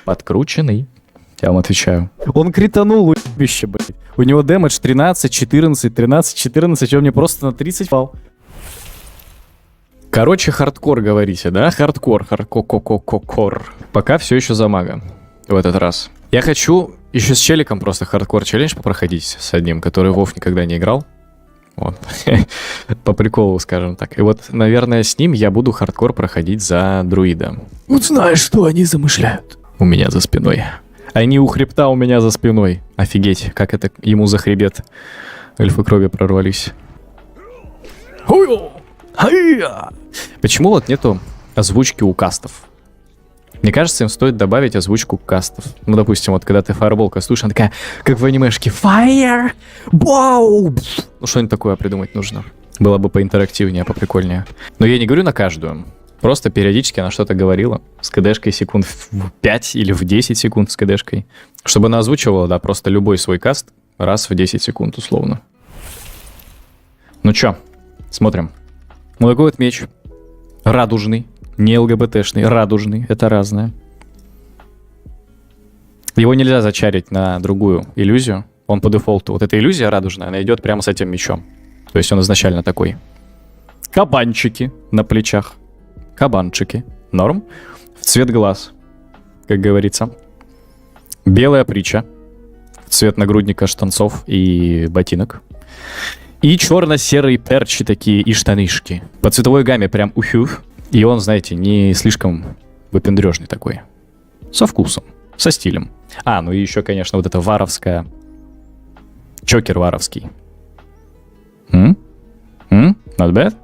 Подкрученный. Я вам отвечаю. Он кританул, уебище, блядь. У него дэмэдж 13, 14, 13, 14, он мне просто на 30 пал. Короче, хардкор говорите, да? Хардкор. Пока все еще за мага в этот раз. Я хочу еще с челиком просто хардкор челлендж попроходить с одним, который Вов никогда не играл. Вот. По приколу, скажем так. И вот, наверное, с ним я буду хардкор проходить за друида. Вот знаешь, что они замышляют? У меня за спиной. Они у хребта у меня за спиной. Офигеть, как это ему за хребет эльфы крови прорвались. Почему вот нету озвучки у кастов? Мне кажется, им стоит добавить озвучку кастов. Ну, допустим, вот когда ты фаербол кастуешь, она такая, как в анимешке, Fire! Вау! Ну, что-нибудь такое придумать нужно. Было бы поинтерактивнее, поприкольнее. Но я не говорю на каждую. Просто периодически она что-то говорила. С КДшкой секунд в 5 или в 10 секунд с КДшкой. Чтобы она озвучивала, да, просто любой свой каст раз в 10 секунд, условно. Ну чё, смотрим. Вот такой вот меч. Радужный. Не ЛГБТшный, радужный. Это разное. Его нельзя зачарить на другую иллюзию. Он по дефолту. Вот эта иллюзия радужная, она идет прямо с этим мечом. То есть он изначально такой. Кабанчики на плечах. Кабанчики. Норм. В цвет глаз, как говорится. Белая притча. В цвет нагрудника, штанцов и ботинок. И черно-серые перчи такие и штанишки. По цветовой гамме прям ухюх. И он, знаете, не слишком выпендрежный такой. Со вкусом, со стилем. А, ну и еще, конечно, вот это варовская. Чокер варовский. Not bad?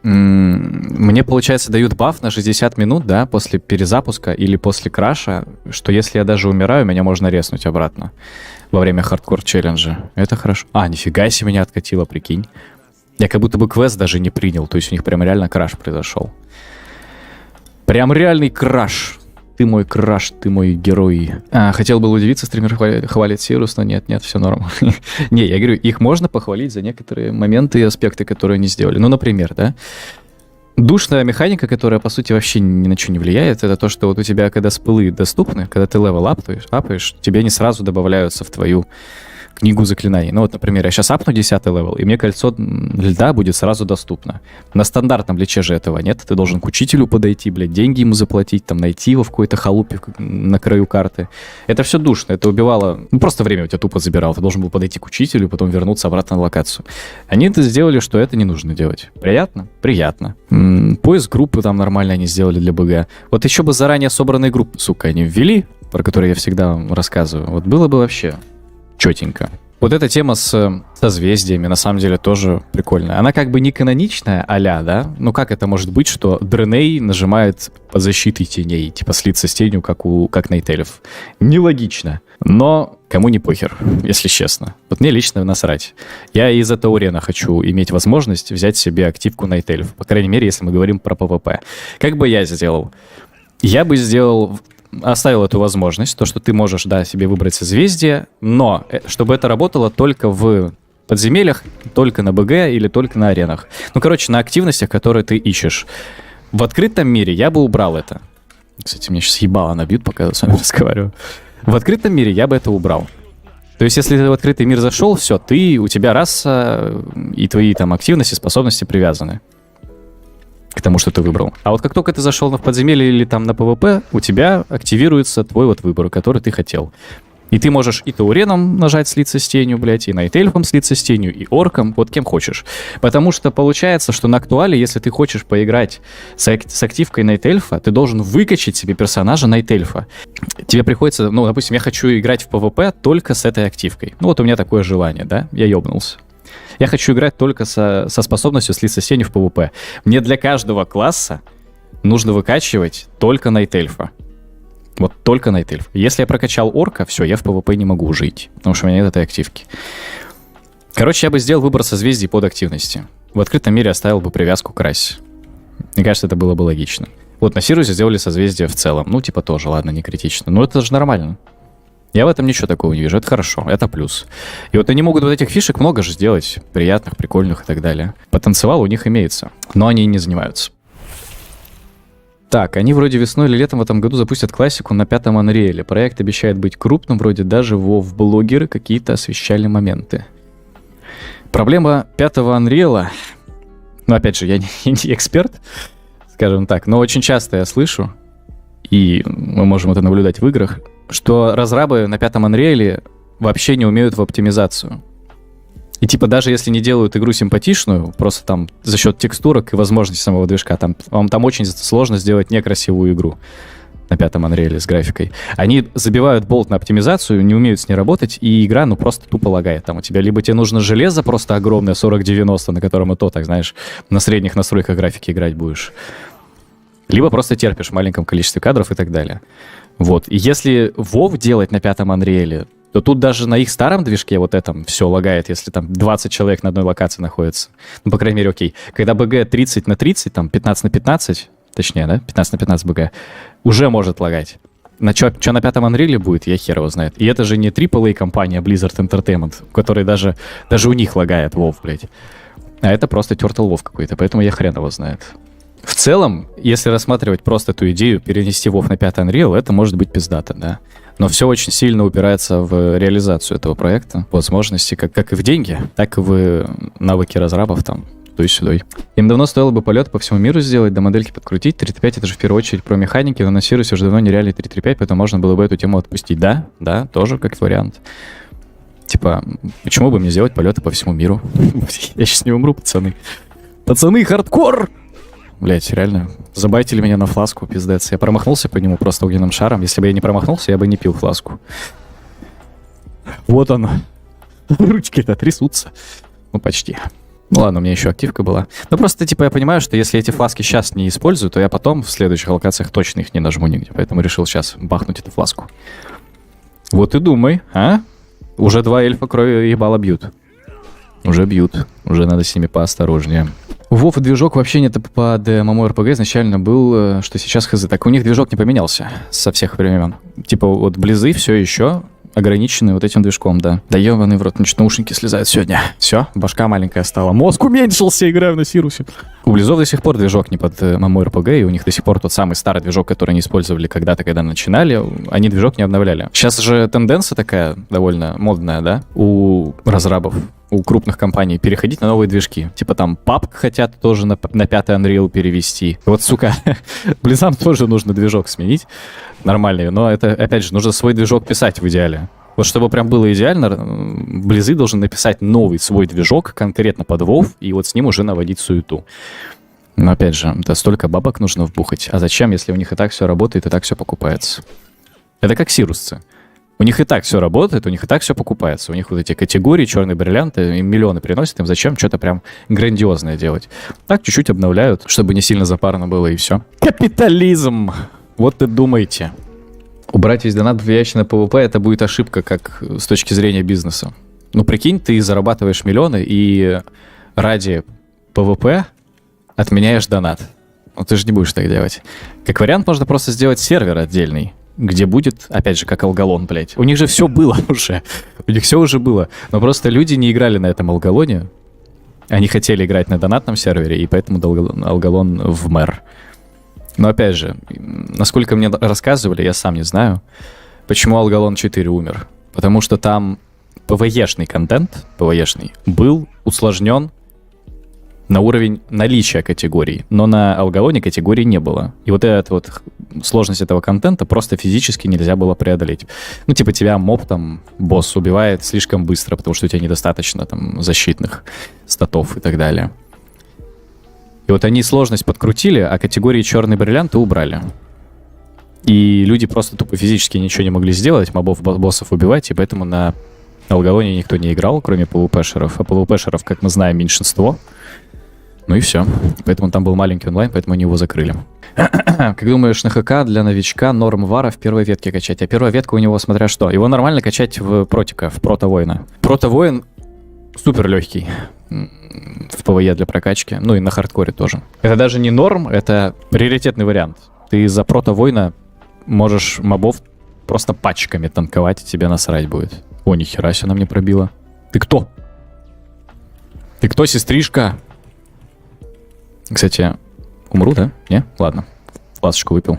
Мне, получается, дают баф на 60 минут, да, после перезапуска или после краша, что если я даже умираю, меня можно резнуть обратно во время хардкор-челленджа. Это хорошо. А, нифига себе меня откатило, прикинь. Я как будто бы квест даже не принял, то есть у них прям реально краш произошел. Прям реальный краш. Ты мой краш, ты мой герой. Хотел бы удивиться, стример хвалит Сирус, но нет, все норм. Не, я говорю, их можно похвалить за некоторые моменты и аспекты, которые они сделали. Ну, например, да, душная механика, которая, по сути, вообще ни на что не влияет, это то, что вот у тебя, когда спылы доступны, когда ты левел апаешь, тебе не сразу добавляются в твою книгу заклинаний. Ну вот, например, я сейчас апну 10 левел, и мне кольцо льда будет сразу доступно. На стандартном лече же этого нет. Ты должен к учителю подойти, блядь, деньги ему заплатить, там, найти его в какой-то халупе на краю карты. Это все душно, это убивало... Ну, просто время у тебя тупо забирало. Ты должен был подойти к учителю, потом вернуться обратно на локацию. Они это сделали, что это не нужно делать. Приятно? Приятно. Поиск группы там нормально они сделали для БГ. Вот еще бы заранее собранные группы, сука, они ввели, про которые я всегда вам рассказываю. Вот было бы вообще... четенько. Вот эта тема с созвездиями, на самом деле, тоже прикольная. Она как бы не каноничная а-ля, да? Ну как это может быть, что Дреней нажимает под защитой теней, типа слиться с тенью, как Найтельф? Нелогично. Но кому не похер, если честно. Вот мне лично насрать. Я из-за Таурена хочу иметь возможность взять себе активку Найтельф. По крайней мере, если мы говорим про ПВП. Как бы я сделал? Я бы сделал... Оставил эту возможность, то, что ты можешь, да, себе выбрать созвездие, но чтобы это работало только в подземельях, только на БГ или только на аренах. Ну, короче, на активностях, которые ты ищешь. В открытом мире я бы убрал это. Кстати, меня сейчас ебало набьют, пока я с вами разговариваю. В открытом мире я бы это убрал. То есть, если ты в открытый мир зашел, все, у тебя раса и твои там активности, способности привязаны к тому, что ты выбрал. А вот как только ты зашел в подземелье или там на ПВП, у тебя активируется твой вот выбор, который ты хотел. И ты можешь и Тауреном нажать слиться с тенью, блядь, и Найтельфом слиться с тенью, и Орком, вот кем хочешь. Потому что получается, что на актуале, если ты хочешь поиграть с активкой Найтельфа, ты должен выкачать себе персонажа Найтельфа. Тебе приходится, ну, допустим, я хочу играть в ПВП только с этой активкой. Ну, вот у меня такое желание, да, я ёбнулся. Я хочу играть только со способностью слиться с тенью в ПВП. Мне для каждого класса нужно выкачивать только Найтельфа. Вот только Найтельф. Если я прокачал Орка, все, я в ПВП не могу жить, потому что у меня нет этой активки. Короче, я бы сделал выбор созвездий под активности. В открытом мире оставил бы привязку к расе. Мне кажется, это было бы логично. Вот на Сирусе сделали созвездие в целом. Ну, типа тоже, ладно, не критично. Но это же нормально. Я в этом ничего такого не вижу. Это хорошо, это плюс. И вот они могут вот этих фишек много же сделать. Приятных, прикольных и так далее. Потенциал у них имеется. Но они не занимаются. Так, они вроде весной или летом в этом году запустят классику на 5-м Unreal. Проект обещает быть крупным, вроде даже WoW-блогеры какие-то освещали моменты. Проблема 5-го Unreal, ну, опять же, я не эксперт, скажем так, но очень часто я слышу, и мы можем это наблюдать в играх, что разрабы на 5-м Unreal вообще не умеют в оптимизацию. И типа даже если не делают игру симпатичную, просто там за счет текстурок и возможностей самого движка, там очень сложно сделать некрасивую игру на 5-м Unreal с графикой. Они забивают болт на оптимизацию, не умеют с ней работать, и игра, ну, просто тупо лагает. Там у тебя либо тебе нужно железо просто огромное, 4090, на котором и то, так знаешь, на средних настройках графики играть будешь, либо просто терпишь в маленьком количестве кадров и так далее. Вот. И если WoW делать на 5-м Unreal, то тут даже на их старом движке вот этом все лагает, если там 20 человек на одной локации находится. Ну, по крайней мере, окей. Когда БГ 30 на 30, там 15 на 15, точнее, да, 15 на 15 БГ, уже может лагать. Что на 5-м Unreal будет, я хер его знает. И это же не AAA компания Blizzard Entertainment, у которой даже у них лагает WoW, блядь. А это просто Turtle WoW какой-то, поэтому я хрен его знает. В целом, если рассматривать просто эту идею, перенести WoW на 5-й Unreal, это может быть пиздато, да. Но все очень сильно упирается в реализацию этого проекта. Возможности как и в деньги, так и в навыки разрабов там, то и сюдой. Им давно стоило бы полет по всему миру сделать, до модельки подкрутить. 3.5 это же в первую очередь про механики, но на Сирусе уже давно нереальный 3.5, поэтому можно было бы эту тему отпустить. Да, тоже как вариант. Типа, почему бы мне сделать полеты по всему миру? Я сейчас не умру, пацаны. Пацаны, хардкор! Блять, реально, забайтили меня на фласку, пиздец. Я промахнулся по нему просто огненным шаром. Если бы я не промахнулся, я бы не пил фласку. Вот он. Ручки-то трясутся. Ну, почти. Ну ладно, у меня еще активка была. Ну просто, типа, я понимаю, что если эти фласки сейчас не использую, то я потом в следующих локациях точно их не нажму нигде. Поэтому решил сейчас бахнуть эту фласку. Вот и думай, а? Уже 2 эльфа крови ебало бьют. Уже бьют. Уже надо с ними поосторожнее. У WoW движок вообще не под MMORPG изначально был, что сейчас хз. Так у них движок не поменялся со всех времен. Типа вот Близы все еще ограничены вот этим движком, да. Да ебаный в рот, наушники слезают сегодня. Все, башка маленькая стала. Мозг уменьшился, играю на Сирусе. У Близов до сих пор движок не под MMORPG, и у них до сих пор тот самый старый движок, который они использовали когда-то, когда начинали, они движок не обновляли. Сейчас же тенденция такая довольно модная, да, у разрабов, у крупных компаний переходить на новые движки. Типа там PUBG хотят тоже на 5-й Unreal перевести. Вот, сука, Близам тоже нужно движок сменить нормальный, но это, опять же, нужно свой движок писать в идеале. Вот чтобы прям было идеально, Близы должны написать новый свой движок конкретно под WoW, и вот с ним уже наводить суету. Но опять же, это столько бабок нужно вбухать. А зачем, если у них и так все работает, и так все покупается? Это как сирусцы. У них и так все работает, у них и так все покупается. У них вот эти категории, черные бриллианты, им миллионы приносят, им зачем что-то прям грандиозное делать? Так чуть-чуть обновляют, чтобы не сильно запарно было, и все. Капитализм! Вот и думайте. Убрать весь донат, влияющий на PvP, это будет ошибка, как с точки зрения бизнеса. Ну, прикинь, ты зарабатываешь миллионы, и ради PvP отменяешь донат. Ну, ты же не будешь так делать. Как вариант, можно просто сделать сервер отдельный, где будет, опять же, как Алгалон, блядь. У них же все было уже. У них все уже было. Но просто люди не играли на этом Алгалоне. Они хотели играть на донатном сервере, и поэтому Алгалон в мэр. Но опять же, насколько мне рассказывали, я сам не знаю, почему Алгалон 4 умер. Потому что там PvE-шный контент, PvE-шный, был усложнен на уровень наличия категорий, но на Алгалоне категорий не было. И вот эта вот сложность этого контента просто физически нельзя было преодолеть. Ну, типа тебя моб там, босс убивает слишком быстро, потому что у тебя недостаточно там защитных статов и так далее. И вот они сложность подкрутили, а категории черные бриллианты убрали. И люди просто тупо физически ничего не могли сделать, мобов, боссов убивать, и поэтому на Алгалоне никто не играл, кроме PvP-шеров. А PvP-шеров, как мы знаем, меньшинство. Ну и все. Поэтому там был маленький онлайн, поэтому они его закрыли. Как думаешь, на ХК для новичка норм вара в первой ветке качать? А первая ветка у него смотря что. Его нормально качать в протика, в протовоина. Протовоин супер легкий в ПВЕ для прокачки. Ну и на хардкоре тоже. Это даже не норм, это приоритетный вариант. Ты за протовоина можешь мобов просто пачками танковать, и тебе насрать будет. О, нихера себе она мне пробила. Ты кто? Ты кто, сестришка? Кстати, умру, да? Не? Ладно. фласочку выпил.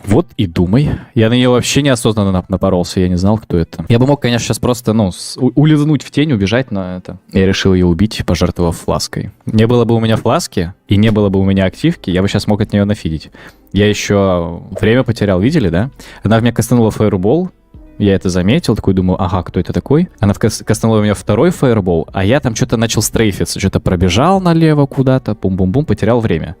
Вот и думай. Я на нее вообще неосознанно напоролся, я не знал, кто это. Я бы мог, конечно, сейчас просто, улизнуть в тень, убежать, но это... Я решил ее убить, пожертвовав флаской. Не было бы у меня фласки, и не было бы у меня активки, я бы сейчас мог от нее нафидить. Я еще время потерял, видели, да? Она в меня кастанула фаербол, я это заметил, такой думаю, ага, кто это такой? Она кастанула у меня второй фаербол, а я там что-то начал стрейфиться, что-то пробежал налево куда-то, бум-бум-бум, потерял время.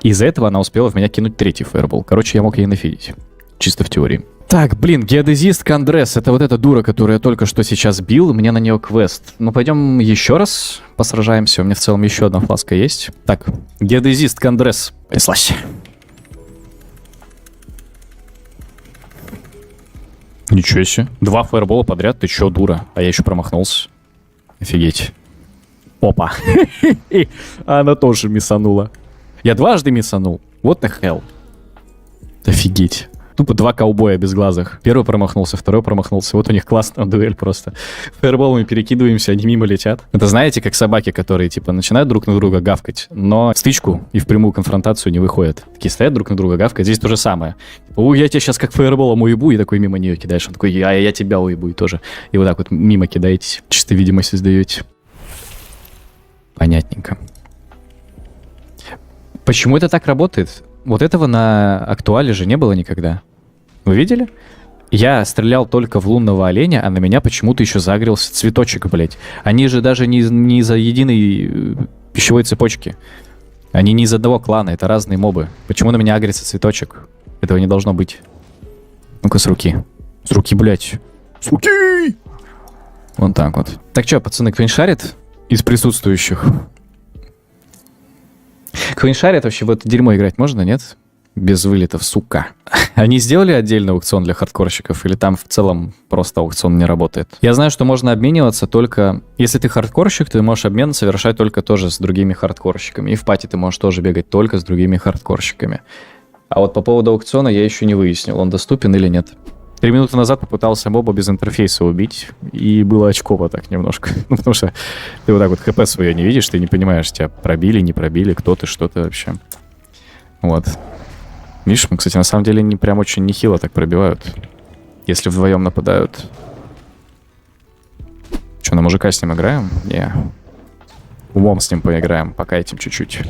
Из-за этого она успела в меня кинуть третий фаербол. Короче, я мог ей нафидить. Чисто в теории. Так, блин, геодезист Кандрес. Это вот эта дура, которую я только что сейчас бил. У меня на нее квест. Ну, пойдем еще раз посражаемся. У меня в целом еще одна фласка есть. Так, геодезист Кандрес. Понеслась. Ничего себе. 2 фаербола подряд. Ты че, дура? А я еще промахнулся. Офигеть. Опа. Она тоже миссанула. Я дважды миссанул. What the hell? Офигеть. Тупо 2 ковбоя безглазых. Первый промахнулся, второй промахнулся. Вот у них классная дуэль просто. Фаерболами перекидываемся, они мимо летят. Это знаете, как собаки, которые типа начинают друг на друга гавкать, но в стычку и в прямую конфронтацию не выходят. Такие стоят друг на друга гавкать. Здесь то же самое. Я тебя сейчас как фаерболом уебу, и такой мимо нее кидаешь. Он такой, я тебя уебу, и тоже. И вот так вот мимо кидаетесь. Чисто видимость создаете. Понятненько. Почему это так работает? Вот этого на актуале же не было никогда. Вы видели? Я стрелял только в лунного оленя, а на меня почему-то еще загрелся цветочек, блядь. Они же даже не из-за единой пищевой цепочки. Они не из одного клана, это разные мобы. Почему на меня агрится цветочек? Этого не должно быть. Ну-ка, с руки. С руки, блядь. С руки! Вот так вот. Так что, пацаны, кто-нибудь шарит из присутствующих? Кто-нибудь шарит вообще в это дерьмо играть можно, нет? Без вылетов, сука. Они сделали отдельный аукцион для хардкорщиков или там в целом просто аукцион не работает? Я знаю, что можно обмениваться только... Если ты хардкорщик, ты можешь обмен совершать только тоже с другими хардкорщиками. И в пати ты можешь тоже бегать только с другими хардкорщиками. А вот по поводу аукциона я еще не выяснил, он доступен или нет. 3 минуты назад попытался моба без интерфейса убить, и было очково так немножко. Ну, потому что ты вот так вот хп свое не видишь, ты не понимаешь, тебя пробили, не пробили, кто ты, что ты вообще. Вот. Видишь, мы, кстати, на самом деле не прям очень нехило так пробивают. Если вдвоем нападают. Что, на мужика с ним играем? Не. Умом с ним поиграем, пока этим чуть-чуть.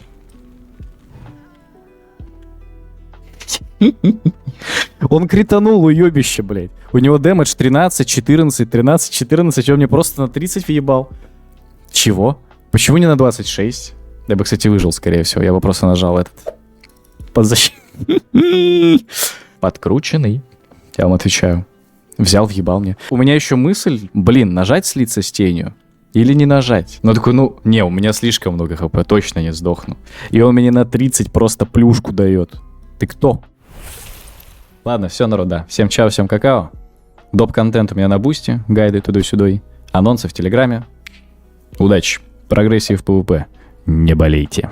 Он кританул, уебище, блядь. У него дэмэдж 13, 14, 13, 14. Он мне просто на 30 въебал. Чего? Почему не на 26? Я бы, кстати, выжил, скорее всего. Я бы просто нажал этот. Подкрученный. Я вам отвечаю. Взял, въебал мне. У меня еще мысль, блин, нажать слиться с тенью или не нажать? Ну, такой, не, у меня слишком много хп, точно не сдохну. И он мне на 30 просто плюшку дает. Ты кто? Ладно, все, народ, да. Всем чао, всем какао. Доп-контент у меня на бусте, гайды туда-сюда, анонсы в Телеграме. Удачи, прогрессии в PvP. Не болейте.